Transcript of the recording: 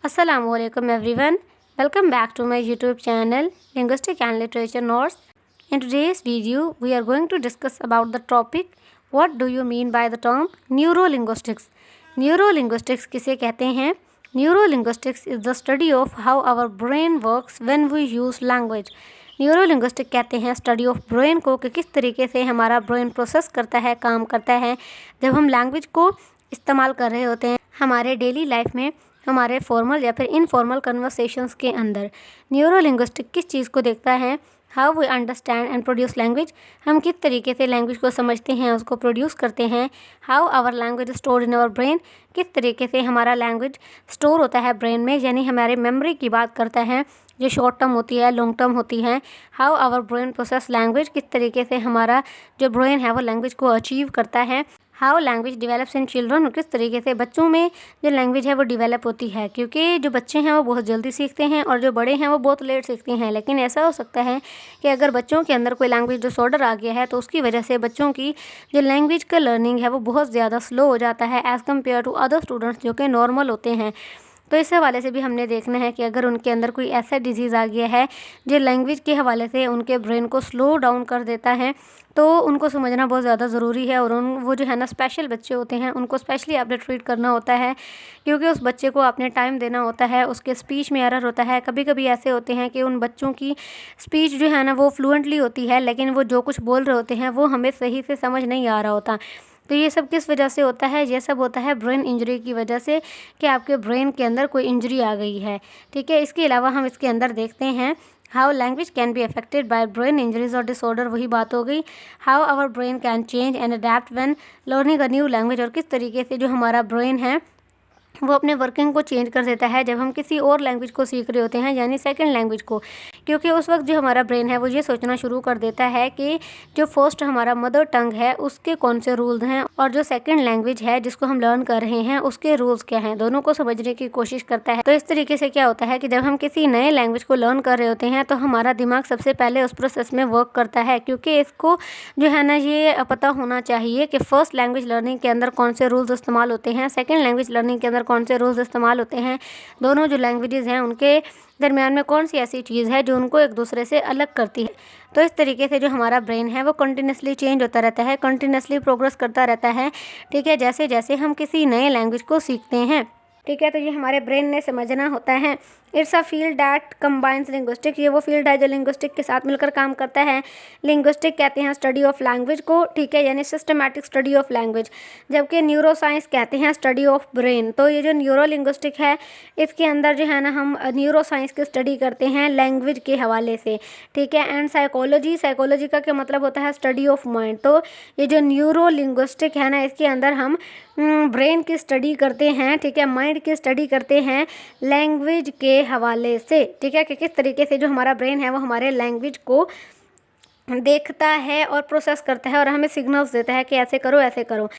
Assalamualaikum everyone. Welcome back to my YouTube channel Linguistic and Literature Notes. In today's video, we are going to discuss about the topic what do you mean by the term neurolinguistics. Neurolinguistics किसे कहते हैं? Neurolinguistics is the study of how our brain works when we use language. Neurolinguistic कहते हैं study of brain को कि किस तरीके से हमारा ब्रेन प्रोसेस करता है, काम करता है जब हम लैंग्वेज को इस्तेमाल कर रहे होते हैं हमारे डेली लाइफ में, हमारे फॉर्मल या फिर इनफॉर्मल कन्वर्सेशंस के अंदर। न्यूरोलिंग्विस्टिक किस चीज़ को देखता है? How we understand and produce language, हम किस तरीके से लैंग्वेज को समझते हैं, उसको प्रोड्यूस करते हैं। How our language store in our brain, किस तरीके से हमारा लैंग्वेज स्टोर होता है ब्रेन में, यानी हमारे मेमोरी की बात करता है जो शॉर्ट टर्म होती है, लॉन्ग टर्म होती है। How our brain process language, किस तरीके से हमारा जो ब्रेन है वो लैंग्वेज को अचीव करता है। How language develops in children, किस तरीके से बच्चों में जो लैंग्वेज है वो डिवेलप होती है, क्योंकि जो बच्चे हैं वो बहुत जल्दी सीखते हैं और जो बड़े हैं वो बहुत लेट सीखते हैं। लेकिन ऐसा हो सकता है कि अगर बच्चों के अंदर कोई लैंग्वेज डिसऑर्डर आ गया है तो उसकी वजह से बच्चों की जो लैंग्वेज का लर्निंग है वो बहुत ज़्यादा स्लो हो जाता है as compare to other students जो कि नॉर्मल होते हैं। तो इस हवाले से भी हमने देखना है कि अगर उनके अंदर कोई ऐसा डिजीज़ आ गया है जो लैंग्वेज के हवाले से उनके ब्रेन को स्लो डाउन कर देता है तो उनको समझना बहुत ज़्यादा ज़रूरी है। और वो जो है ना स्पेशल बच्चे होते हैं उनको स्पेशली आपने ट्रीट करना होता है, क्योंकि उस बच्चे को आपने टाइम देना होता है। उसके स्पीच में एरर होता है, कभी कभी ऐसे होते हैं कि उन बच्चों की स्पीच जो है ना वो फ्लुएंटली होती है लेकिन वो जो कुछ बोल रहे होते हैं वो हमें सही से समझ नहीं आ रहा होता। तो ये सब किस वजह से होता है? ये सब होता है ब्रेन इंजरी की वजह से, कि आपके ब्रेन के अंदर कोई इंजरी आ गई है। ठीक है, इसके अलावा हम इसके अंदर देखते हैं how language can be affected by brain injuries और डिसऑर्डर, वही बात हो गई। How our brain can change and adapt when learning a new language, और किस तरीके से जो हमारा ब्रेन है वो अपने वर्किंग को चेंज कर देता है जब हम किसी और लैंग्वेज को सीख रहे होते हैं, यानी सेकंड लैंग्वेज को। क्योंकि उस वक्त जो हमारा ब्रेन है वो ये सोचना शुरू कर देता है कि जो फर्स्ट हमारा मदर टंग है उसके कौन से रूल्स हैं और जो सेकंड लैंग्वेज है जिसको हम लर्न कर रहे हैं उसके रूल्स क्या हैं, दोनों को समझने की कोशिश करता है। तो इस तरीके से क्या होता है कि जब हम किसी नए लैंग्वेज को लर्न कर रहे होते हैं तो हमारा दिमाग सबसे पहले उस प्रोसेस में वर्क करता है, क्योंकि इसको जो है ना ये पता होना चाहिए कि फर्स्ट लैंग्वेज लर्निंग के अंदर कौन से रूल्स इस्तेमाल होते हैं, सेकंड लैंग्वेज लर्निंग के अंदर कौन से रूल्स इस्तेमाल होते हैं, दोनों जो लैंग्वेजेस हैं उनके दरमियान में कौन सी ऐसी चीज़ है जो उनको एक दूसरे से अलग करती है। तो इस तरीके से जो हमारा ब्रेन है वो कंटिन्यूसली चेंज होता रहता है, कंटिन्यूसली प्रोग्रेस करता रहता है। ठीक है, जैसे जैसे हम किसी नए लैंग्वेज को सीखते हैं। ठीक है, तो ये हमारे ब्रेन ने समझना होता है। It's a field that combines linguistic, ये वो फील्ड है जो लिंग्विस्टिक के साथ मिलकर काम करता है। लिंग्विस्टिक कहते हैं स्टडी ऑफ लैंग्वेज को, ठीक है, यानी सिस्टमैटिक स्टडी ऑफ लैंग्वेज, जबकि न्यूरोसाइंस कहते हैं स्टडी ऑफ ब्रेन। तो ये जो न्यूरो लिंग्विस्टिक है इसके अंदर जो है ना हम न्यूरोसाइंस की स्टडी करते हैं लैंग्वेज के हवाले से। ठीक है, एंड साइकोलॉजी, साइकोलॉजी का क्या मतलब होता है? Study of mind. तो ये जो न्यूरो लिंग्विस्टिक है ना इसके अंदर हम ब्रेन की स्टडी करते हैं, ठीक है, माइंड की स्टडी करते हैं लैंग्वेज के हवाले से। ठीक है, कि किस तरीके से जो हमारा ब्रेन है वो हमारे लैंग्वेज को देखता है और प्रोसेस करता है और हमें सिग्नल्स देता है कि ऐसे करो ऐसे करो।